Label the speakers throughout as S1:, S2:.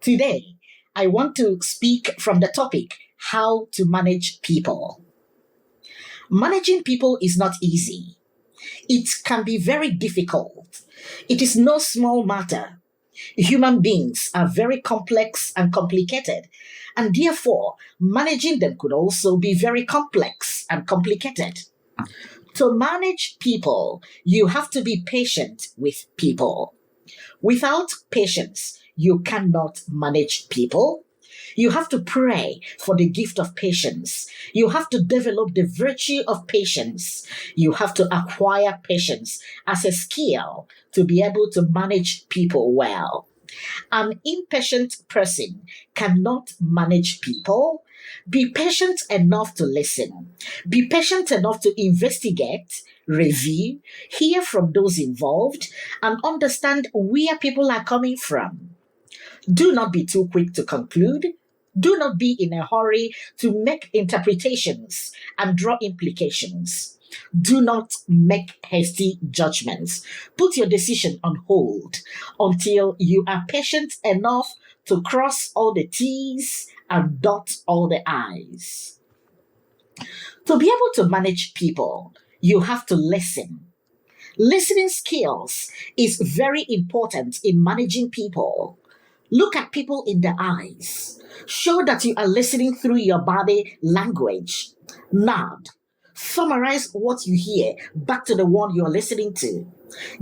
S1: Today, I want to speak from the topic how to manage people. Managing people is not easy. It can be very difficult. It is no small matter. Human beings are very complex and complicated, and therefore, managing them could also be very complex and complicated. To manage people, you have to be patient with people. Without patience, you cannot manage people. You have to pray for the gift of patience. You have to develop the virtue of patience. You have to acquire patience as a skill to be able to manage people well. An impatient person cannot manage people. Be patient enough to listen. Be patient enough to investigate, review, hear from those involved, and understand where people are coming from. Do not be too quick to conclude. Do not be in a hurry to make interpretations and draw implications. Do not make hasty judgments. Put your decision on hold until you are patient enough to cross all the T's and dot all the I's. To be able to manage people, you have to listen. Listening skills is very important in managing people. Look at people in the eyes. Show that you are listening through your body language. Nod. Summarize what you hear back to the one you're listening to.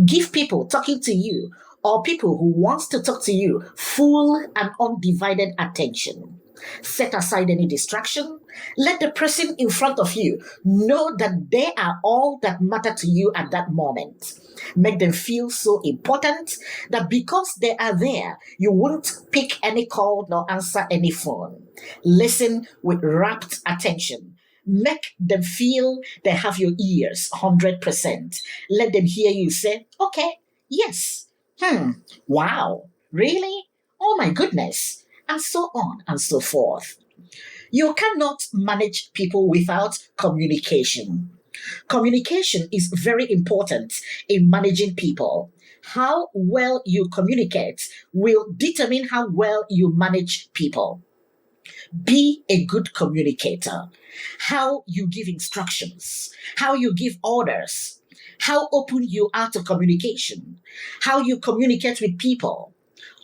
S1: Give people talking to you or people who want to talk to you full and undivided attention. Set aside any distraction. Let the person in front of you know that they are all that matter to you at that moment. Make them feel so important that because they are there, you won't pick any call nor answer any phone. Listen with rapt attention. Make them feel they have your ears 100%. Let them hear you say, okay, yes, wow, really? Oh my goodness, and so on and so forth. You cannot manage people without communication. Communication is very important in managing people. How well you communicate will determine how well you manage people. Be a good communicator. How you give instructions, how you give orders, how open you are to communication, how you communicate with people.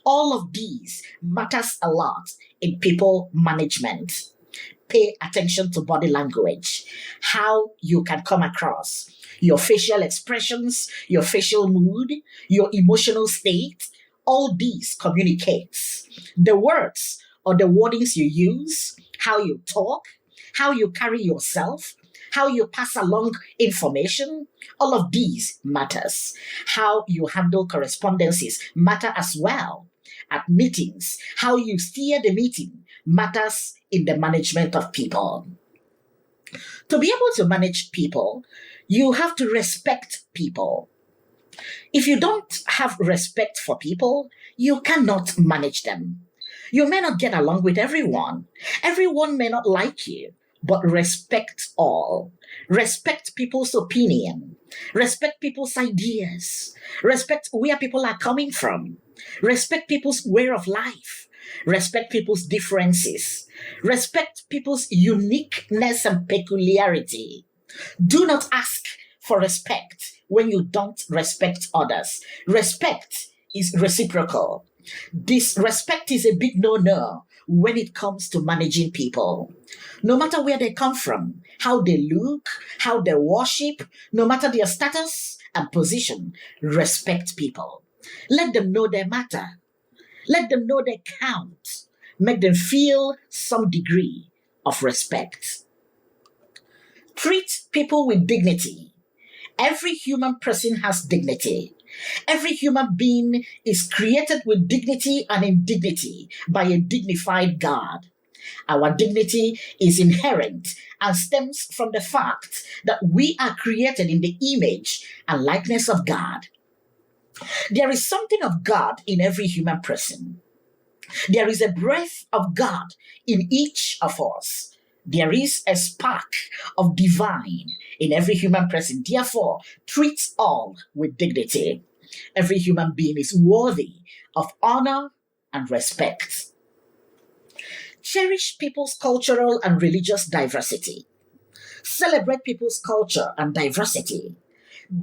S1: All of these matters a lot in people management. Pay attention to body language, how you can come across, your facial expressions, your facial mood, your emotional state. All these communicates. The words or the wordings you use, how you talk, how you carry yourself, how you pass along information, all of these matters. How you handle correspondences matter as well. At meetings, how you steer the meeting matters in the management of people. To be able to manage people, you have to respect people. If you don't have respect for people, you cannot manage them. You may not get along with everyone. Everyone may not like you, but respect all. Respect people's opinion. Respect people's ideas. Respect where people are coming from. Respect people's way of life. Respect people's differences. Respect people's uniqueness and peculiarity. Do not ask for respect when you don't respect others. Respect is reciprocal. Disrespect is a big no-no when it comes to managing people. No matter where they come from, how they look, how they worship, no matter their status and position, respect people. Let them know they matter. Let them know they count. Make them feel some degree of respect. Treat people with dignity. Every human person has dignity. Every human being is created with dignity and indignity by a dignified God. Our dignity is inherent and stems from the fact that we are created in the image and likeness of God. There is something of God in every human person. There is a breath of God in each of us. There is a spark of divine in every human person. Therefore, treat all with dignity. Every human being is worthy of honor and respect. Cherish people's cultural and religious diversity. Celebrate people's culture and diversity.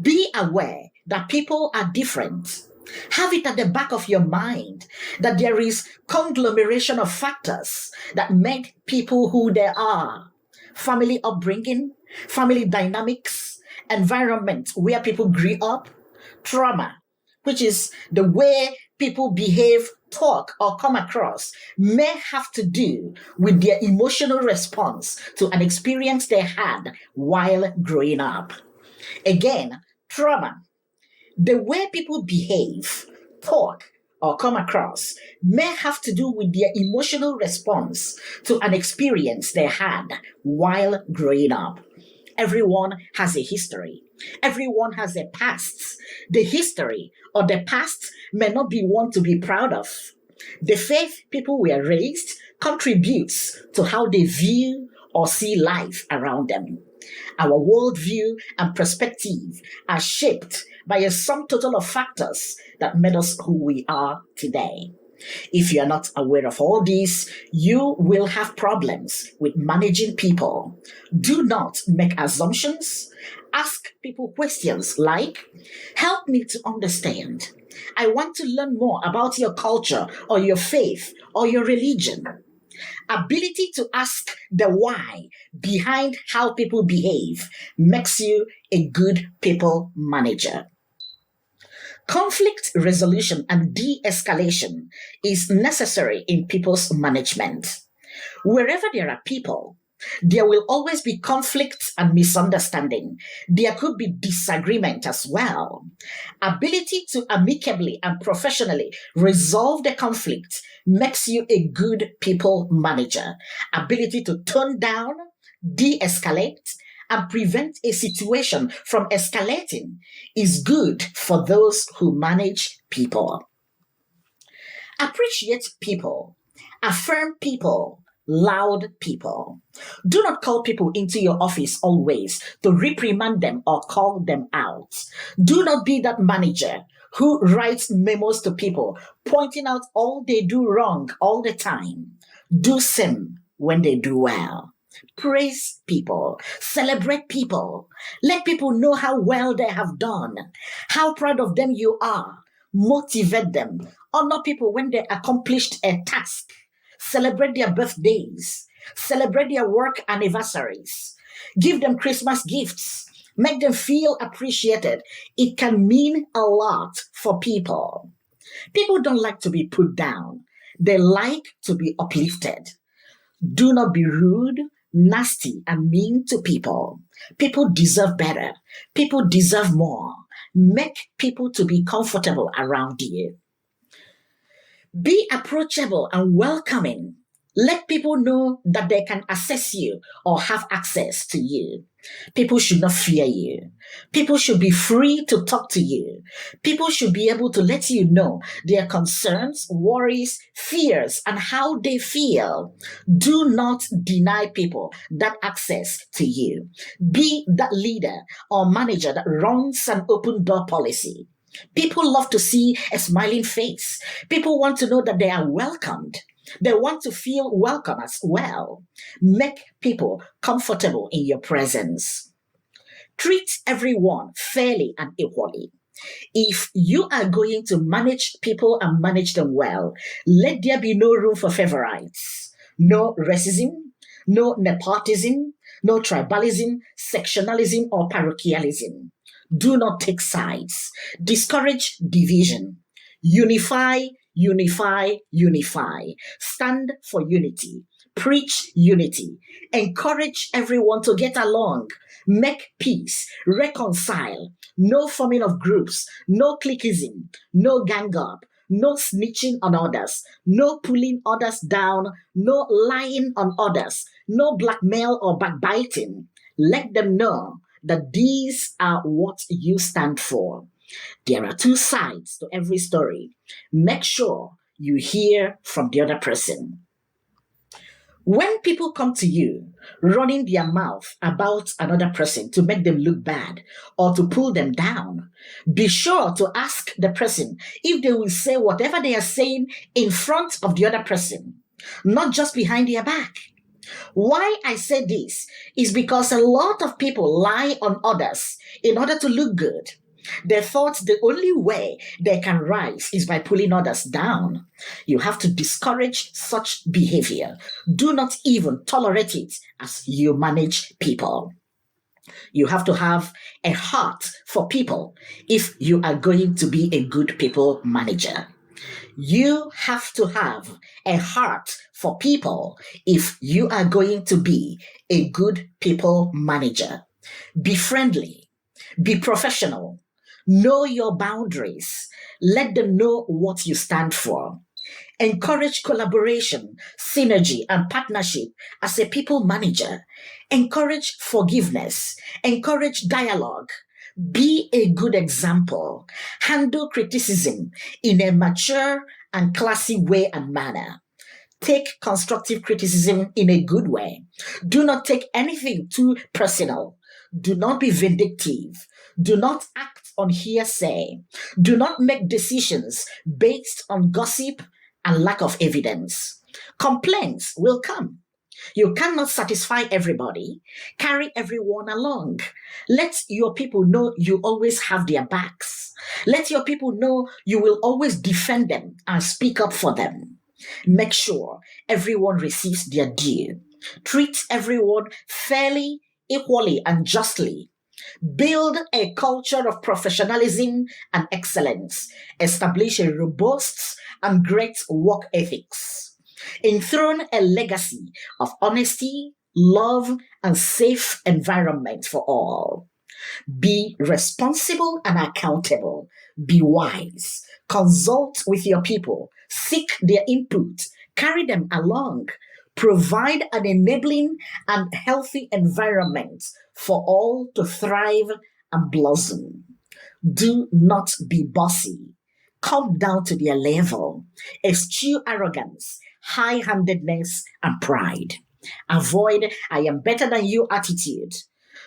S1: Be aware that people are different. Have it at the back of your mind that there is conglomeration of factors that make people who they are. Family upbringing, family dynamics, environment where people grew up, trauma, which is the way people behave, talk, or come across, may have to do with their emotional response to an experience they had while growing up. Again, trauma, the way people behave, talk, or come across may have to do with their emotional response to an experience they had while growing up. Everyone has a history. Everyone has a past. The history or the past may not be one to be proud of. The faith people were raised contributes to how they view or see life around them. Our worldview and perspective are shaped by a sum total of factors that made us who we are today. If you are not aware of all these, you will have problems with managing people. Do not make assumptions. Ask people questions like, help me to understand. I want to learn more about your culture or your faith or your religion. Ability to ask the why behind how people behave makes you a good people manager. Conflict resolution and de-escalation is necessary in people's management. Wherever there are people, there will always be conflict and misunderstanding. There could be disagreement as well. Ability to amicably and professionally resolve the conflict makes you a good people manager. Ability to tone down, de-escalate, and prevent a situation from escalating is good for those who manage people. Appreciate people, affirm people, loud people. Do not call people into your office always to reprimand them or call them out. Do not be that manager who writes memos to people, pointing out all they do wrong all the time. Do same when they do well. Praise people, celebrate people, let people know how well they have done, how proud of them you are, motivate them, honor people when they accomplished a task, celebrate their birthdays, celebrate their work anniversaries, give them Christmas gifts, make them feel appreciated. It can mean a lot for people. People don't like to be put down. They like to be uplifted. Do not be rude, nasty, and mean to people. People deserve better. People deserve more. Make people to be comfortable around you. Be approachable and welcoming. Let people know that they can access you or have access to you. People should not fear you. People should be free to talk to you. People should be able to let you know their concerns, worries, fears, and how they feel. Do not deny people that access to you. Be that leader or manager that runs an open door policy. People love to see a smiling face. People want to know that they are welcomed. They want to feel welcome as well. Make people comfortable in your presence. Treat everyone fairly and equally. If you are going to manage people and manage them well, let there be no room for favorites, no racism, no nepotism, no tribalism, sectionalism, or parochialism. Do not take sides. Discourage division. Unify, unify, unify. Stand for unity. Preach unity. Encourage everyone to get along. Make peace. Reconcile. No forming of groups. No cliquism. No gang up. No snitching on others. No pulling others down. No lying on others. No blackmail or backbiting. Let them know that these are what you stand for. There are two sides to every story. Make sure you hear from the other person. When people come to you running their mouth about another person to make them look bad or to pull them down, be sure to ask the person if they will say whatever they are saying in front of the other person, not just behind their back. Why I say this is because a lot of people lie on others in order to look good. They thought the only way they can rise is by pulling others down. You have to discourage such behavior. Do not even tolerate it as you manage people. You have to have a heart for people if you are going to be a good people manager. You have to have a heart for people if you are going to be a good people manager. Be friendly, be professional, know your boundaries, let them know what you stand for. Encourage collaboration, synergy, and partnership as a people manager. Encourage forgiveness, encourage dialogue. Be a good example. Handle criticism in a mature and classy way and manner. Take constructive criticism in a good way. Do not take anything too personal. Do not be vindictive. Do not act on hearsay. Do not make decisions based on gossip and lack of evidence. Complaints will come. You cannot satisfy everybody. Carry everyone along. Let your people know you always have their backs. Let your people know you will always defend them and speak up for them. Make sure everyone receives their due. Treat everyone fairly, equally, and justly. Build a culture of professionalism and excellence. Establish a robust and great work ethics. Enthrone a legacy of honesty, love, and safe environment for all. Be responsible and accountable. Be wise. Consult with your people. Seek their input. Carry them along. Provide an enabling and healthy environment for all to thrive and blossom. Do not be bossy. Come down to their level. Eschew arrogance, high-handedness, and pride. Avoid I am better than you attitude.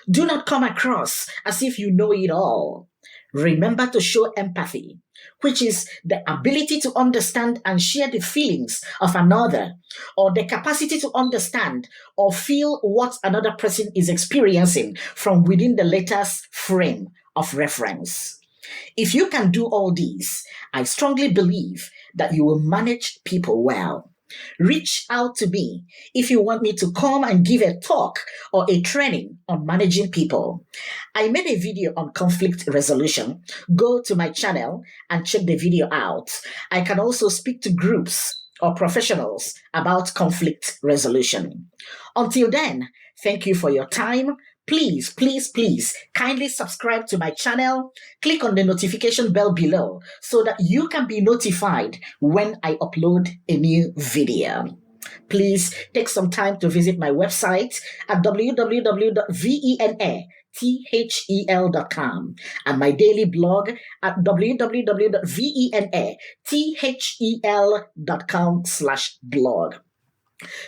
S1: Do not come across as if you know it all. Remember to show empathy, which is the ability to understand and share the feelings of another, or the capacity to understand or feel what another person is experiencing from within the latter's frame of reference. If you can do all these, I strongly believe that you will manage people well. Reach out to me if you want me to come and give a talk or a training on managing people. I made a video on conflict resolution. Go to my channel and check the video out. I can also speak to groups or professionals about conflict resolution. Until then, thank you for your time. Please, please, please kindly subscribe to my channel. Click on the notification bell below so that you can be notified when I upload a new video. Please take some time to visit my website at www.venatHel.com and my daily blog at www.venatHel.com/blog.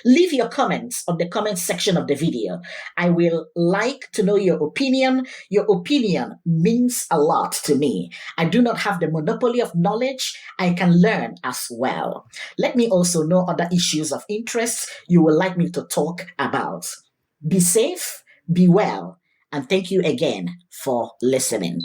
S1: Leave your comments on the comment section of the video. I will like to know your opinion. Your opinion means a lot to me. I do not have the monopoly of knowledge. I can learn as well. Let me also know other issues of interest you would like me to talk about. Be safe, be well, and thank you again for listening.